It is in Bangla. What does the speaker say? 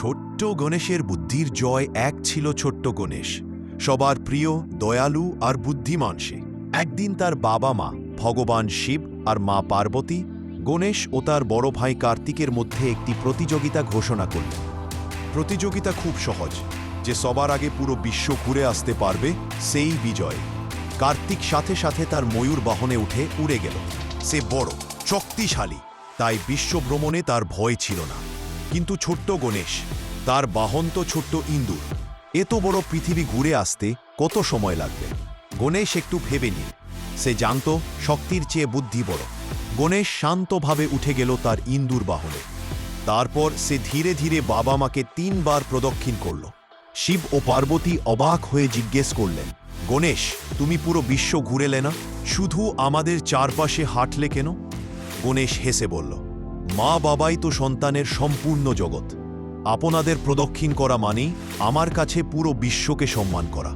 ছোট্ট গণেশের বুদ্ধির জয় এক ছিল ছোট্ট গণেশ, সবার প্রিয়, দয়ালু আর বুদ্ধিমান সে। একদিন তার বাবা মা ভগবান শিব আর মা পার্বতী গণেশ ও তার বড় ভাই কার্তিকের মধ্যে একটি প্রতিযোগিতা ঘোষণা করল। প্রতিযোগিতা খুব সহজ, যে সবার আগে পুরো বিশ্ব ঘুরে আসতে পারবে সেই বিজয়। কার্তিক সাথে সাথে তার ময়ূর বাহনে উঠে উড়ে গেল। সে বড় শক্তিশালী, তাই বিশ্ব ভ্রমণে তার ভয় ছিল না। কিন্তু ছোট্ট গণেশ, তার বাহন তো ছোট্ট ইন্দুর। এত বড় পৃথিবী ঘুরে আসতে কত সময় লাগবে? গণেশ একটু ভেবে নিল। সে জানত শক্তির চেয়ে বুদ্ধি বড়। গণেশ শান্তভাবে উঠে গেল তার ইন্দুর বাহনে। তারপর সে ধীরে ধীরে বাবা মাকে 3 বার প্রদক্ষিণ করল। শিব ও পার্বতী অবাক হয়ে জিজ্ঞেস করলেন, গণেশ, তুমি পুরো বিশ্ব ঘুরেলে না, শুধু আমাদের চারপাশে হাঁটলে কেন? গণেশ হেসে বলল, মা বাবাই তো সন্তানের সম্পূর্ণ জগৎ। আপনাদের প্রদক্ষিণ করা মানেই আমার কাছে পুরো বিশ্বকে সম্মান করা।